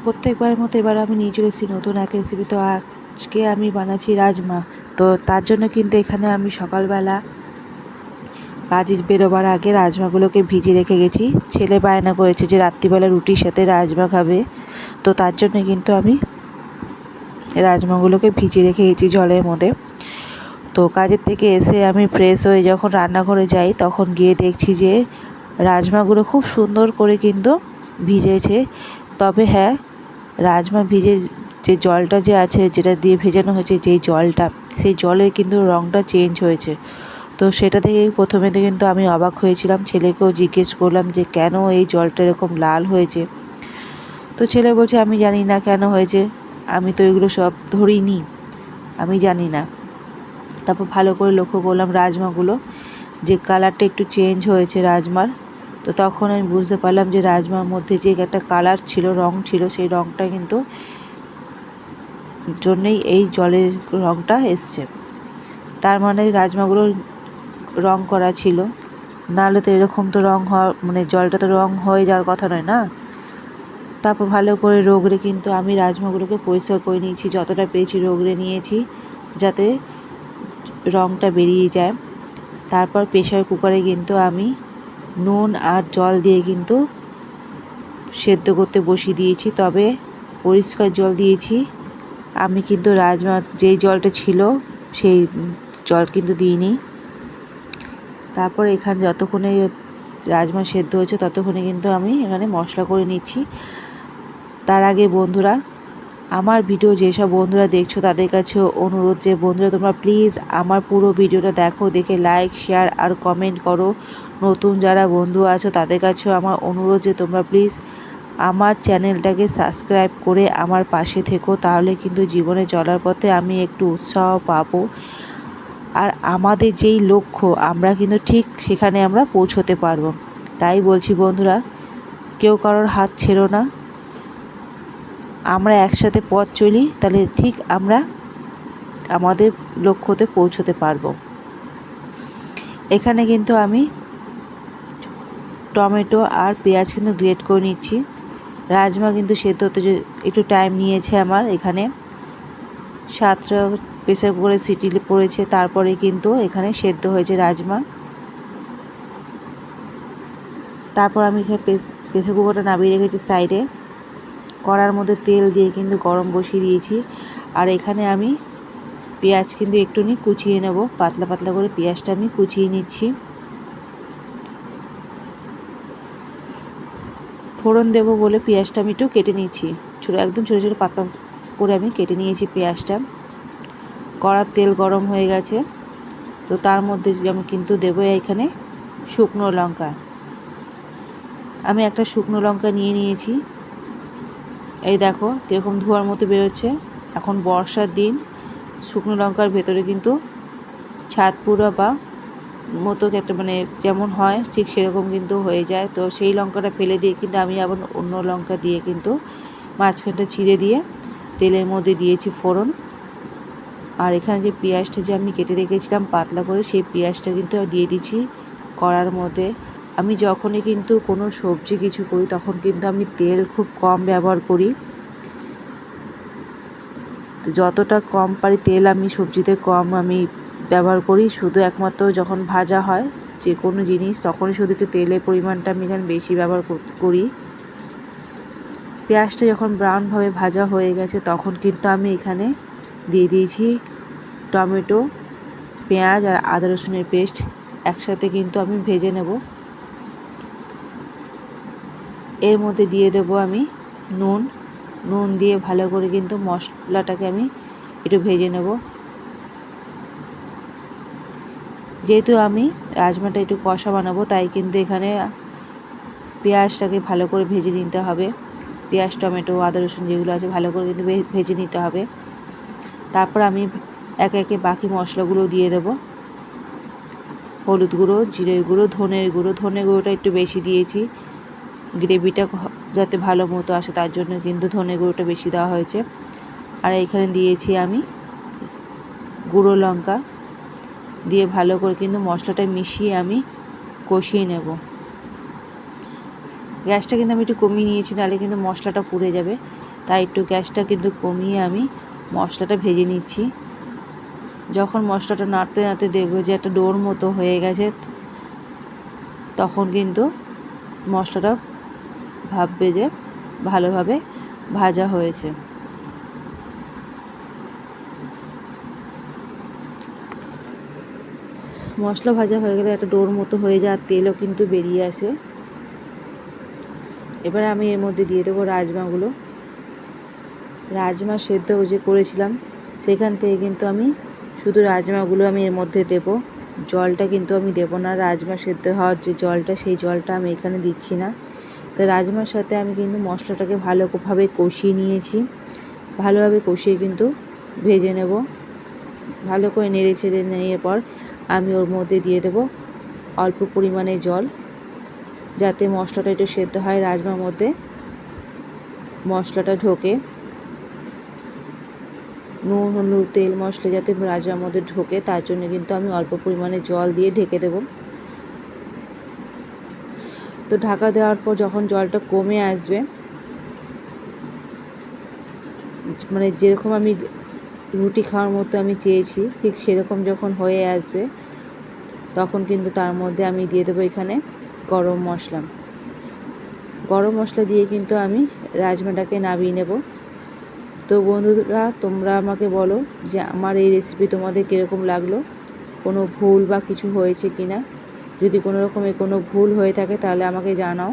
প্রত্যেকবারের মতো এবার আমি নিয়ে চলে এসেছি নতুন এক রেসিপি। তো আজকে আমি বানাচ্ছি রাজমা। তো তার জন্য কিন্তু এখানে আমি সকালবেলা কাজে বেরোবার আগে রাজমাগুলোকে ভিজিয়ে রেখে গেছি। ছেলে বায়না করেছে যে রাত্রিবেলা রুটির সাথে রাজমা খাবে, তো তার জন্য কিন্তু আমি রাজমাগুলোকে ভিজিয়ে রেখে গেছি জলের মধ্যে। তো কাজের থেকে এসে আমি ফ্রেশ হয়ে যখন রান্নাঘরে যাই তখন গিয়ে দেখছি যে রাজমাগুলো খুব সুন্দর করে কিন্তু ভিজেছে। তবে হ্যাঁ, রাজমা ভিজে যে জলটা যে আছে, যেটা দিয়ে ভেজানো হয়েছে যেই জলটা, সেই জলের কিন্তু রঙটা চেঞ্জ হয়েছে। তো সেটা থেকেই প্রথমে তো কিন্তু আমি অবাক হয়েছিলাম। ছেলেকেও জিজ্ঞেস করলাম যে কেন এই জলটা এরকম লাল হয়েছে। তো ছেলে বলছে আমি জানি না কেন হয়েছে, আমি তো এগুলো সব ধরিনি, আমি জানি না। তারপর ভালো করে লক্ষ্য করলাম রাজমাগুলো যে কালারটা একটু চেঞ্জ হয়েছে রাজমার। তো তখন আমি বুঝতে পারলাম যে রাজমার মধ্যে যে একটা কালার ছিল, রং ছিল, সেই রংটা কিন্তু জন্যই এই জলের রংটা এসছে। তার মানে রাজমাগুলো রং করা ছিল, নাহলে তো এরকম তো রং হওয়ার মানে জলটা তো রং হয়ে যাওয়ার কথা নয় না। তারপর ভালো করে রগড়ে কিন্তু আমি রাজমাগুলোকে পরিষ্কার করে নিয়েছি, যতটা পেয়েছি রগড়ে নিয়েছি যাতে রংটা বেরিয়ে যায়। তারপর প্রেসার কুকারে কিন্তু আমি নুন আর জল দিয়ে কিন্তু সেদ্ধ করতে বসিয়ে দিয়েছি। তবে পরিষ্কার জল দিয়েছি আমি, কিন্তু রাজমা যেই জলটা ছিল সেই জল কিন্তু দিইনি। তারপর এখানে যতক্ষণে রাজমা সেদ্ধ হয়েছে ততক্ষণে কিন্তু আমি এখানে মশলা করে নিচ্ছি। তার আগে বন্ধুরা, আমার ভিডিও যেসব বন্ধুরা দেখছো তাদের কাছে অনুরোধ যে বন্ধুরা তোমরা প্লিজ আমার পুরো ভিডিওটা দেখো, দেখে লাইক শেয়ার আর কমেন্ট করো। নতুন যারা বন্ধু আছো তাদের কাছেও আমার অনুরোধ যে তোমরা প্লিজ আমার চ্যানেলটাকে সাবস্ক্রাইব করে আমার পাশে থেকো, তাহলে কিন্তু জীবনে চলার পথে আমি একটু উৎসাহ পাবো। আর আমাদের যেই লক্ষ্য আমরা কিন্তু ঠিক সেখানে আমরা পৌঁছতে পারবো। তাই বলছি বন্ধুরা, কেউ কারোর হাত ছেড়ো না, আমরা একসাথে পথ চলি, তাহলে ঠিক আমরা আমাদের লক্ষ্যতে পৌঁছতে পারবো। এখানে কিন্তু আমি টমেটো আর পেঁয়াজ কিন্তু গ্রেট করে নিচ্ছি। রাজমা কিন্তু সেদ্ধ হতে একটু টাইম নিয়েছে আমার। এখানে 7টা প্রেসার কুকারে সিটি পড়েছে, তারপরে কিন্তু এখানে সেদ্ধ হয়েছে রাজমা। তারপর আমি এখানে প্রেসার কুকারটা নামিয়ে রেখেছি সাইডে। কড়ার মধ্যে তেল দিয়ে কিন্তু গরম বসিয়ে দিয়েছি। আর এখানে আমি পেঁয়াজ কিন্তু একটুখানি কুচিয়ে নেব, পাতলা পাতলা করে পেঁয়াজটা আমি কুচিয়ে নিচ্ছি। ফোড়ন দেবো বলে পেঁয়াজটা আমি একটু কেটে নিচ্ছি, একদম ছোটো ছোটো পাতলা করে আমি কেটে নিয়েছি পেঁয়াজটা। কড়ার তেল গরম হয়ে গেছে, তো তার মধ্যে আমি কিন্তু দেবো এখানে শুকনো লঙ্কা। আমি একটা শুকনো লঙ্কা নিয়ে নিয়েছি। এই দেখো কীরকম ধোঁয়ার মতো বেরোচ্ছে। এখন বর্ষার দিন, শুকনো লঙ্কার ভেতরে কিন্তু ছাদ পুরা বা মতো একটা মানে যেমন হয় ঠিক সেরকম কিন্তু হয়ে যায়। তো সেই লঙ্কাটা ফেলে দিয়ে কিন্তু আমি আবার অন্য লঙ্কা দিয়ে কিন্তু মাঝখানটা চিড়ে দিয়ে তেলের মধ্যে দিয়েছি ফোড়ন। আর এখানে যে পেঁয়াজটা যে আমি কেটে রেখেছিলাম পাতলা করে, সেই পেঁয়াজটা কিন্তু দিয়ে দিচ্ছি কড়ার মধ্যে। আমি যখনই কিন্তু কোনো সবজি কিছু করি তখন কিন্তু আমি তেল খুব কম ব্যবহার করি। তো যতটা কম পারি তেল আমি সবজিতে কম আমি ব্যবহার করি। শুধু একমাত্র যখন ভাজা হয় যে কোনো জিনিস তখনই শুধু একটু তেলের পরিমাণটা আমি এখানে বেশি ব্যবহার করি। পেঁয়াজটা যখন ব্রাউনভাবে ভাজা হয়ে গেছে তখন কিন্তু আমি এখানে দিয়ে দিয়েছি টমেটো, পেঁয়াজ আর আদা রসুনের পেস্ট একসাথে কিন্তু আমি ভেজে নেব। এর মধ্যে দিয়ে দেব আমি নুন দিয়ে ভালো করে কিন্তু মশলাটাকে আমি একটু ভেজে নেব। যেহেতু আমি রাজমাটা একটু কষা বানাবো তাই কিন্তু এখানে পেঁয়াজটাকে ভালো করে ভেজে নিতে হবে। পেঁয়াজ, টমেটো, আদা রসুন যেগুলো আছে ভালো করে কিন্তু ভেজে নিতে হবে। তারপর আমি একে একে বাকি মশলাগুলো দিয়ে দেব। হলুদ গুঁড়ো, জিরের গুঁড়ো, ধনের গুঁড়োটা একটু বেশি দিয়েছি, গ্রেভিটা যাতে ভালো মতো আসে তার জন্য কিন্তু ধনে গুঁড়োটা বেশি দেওয়া হয়েছে। আর এখানে দিয়েছি আমি গুঁড়ো লঙ্কা দিয়ে ভালো করে কিন্তু মশলাটা মিশিয়ে আমি কষিয়ে নেব। গ্যাসটা কিন্তু আমি একটু কমিয়ে নিয়েছি, নাহলে কিন্তু মশলাটা পুড়ে যাবে। তাই একটু গ্যাসটা কিন্তু কমিয়ে আমি মশলাটা ভেজে নিচ্ছি। যখন মশলাটা নাড়তে নাড়তে দেখবো যে একটা ডোর মতো হয়ে গেছে, তখন কিন্তু মশলাটা ভাববে যে ভালোভাবে ভাজা হয়েছে। মশলা ভাজা হয়ে গেলে একটা ডোর মতো হয়ে যায়, আর তেলও কিন্তু বেরিয়ে আসে। এবারে আমি এর মধ্যে দিয়ে দেবো রাজমাগুলো। রাজমা সেদ্ধ যে করেছিলাম সেখান থেকে কিন্তু আমি শুধু রাজমাগুলো আমি এর মধ্যে দেব। জলটা কিন্তু আমি দেবো না। রাজমা সেদ্ধ হওয়ার যে জলটা, সেই জলটা আমি এখানে দিচ্ছি না। তো রাজমার সাথে আমি কিন্তু মশলাটাকে ভালোভাবে কষিয়ে নিয়েছি। ভালোভাবে কষিয়ে কিন্তু ভেজে নেব। ভালো করে নেড়ে ছেড়ে নেওয়ার পর আমি ওর মধ্যে দিয়ে দেব অল্প পরিমাণে জল, যাতে মশলাটা একটু সেদ্ধ হয়, রাজমার মধ্যে মশলাটা ঢোকে। নুন, হলুদ, তেল, মশলা যাতে রাজমার মধ্যে ঢোকে, তার জন্য কিন্তু আমি অল্প পরিমাণে জল দিয়ে ঢেকে দেব। তো ঢাকা দেওয়ার পর যখন জলটা কমে আসবে, মানে যেরকম আমি রুটি খাওয়ার মতো আমি চেয়েছি ঠিক সেরকম যখন হয়ে আসবে, তখন কিন্তু তার মধ্যে আমি দিয়ে দেবো এখানে গরম মশলা। গরম মশলা দিয়ে কিন্তু আমি রাজমাটাকে নামিয়ে নেব। তো বন্ধুরা, তোমরা আমাকে বলো যে আমার এই রেসিপি তোমাদের কীরকম লাগলো, কোনো ভুল বা কিছু হয়েছে কি না। যদি কোনো রকমের কোনো ভুল হয়ে থাকে তাহলে আমাকে জানাও।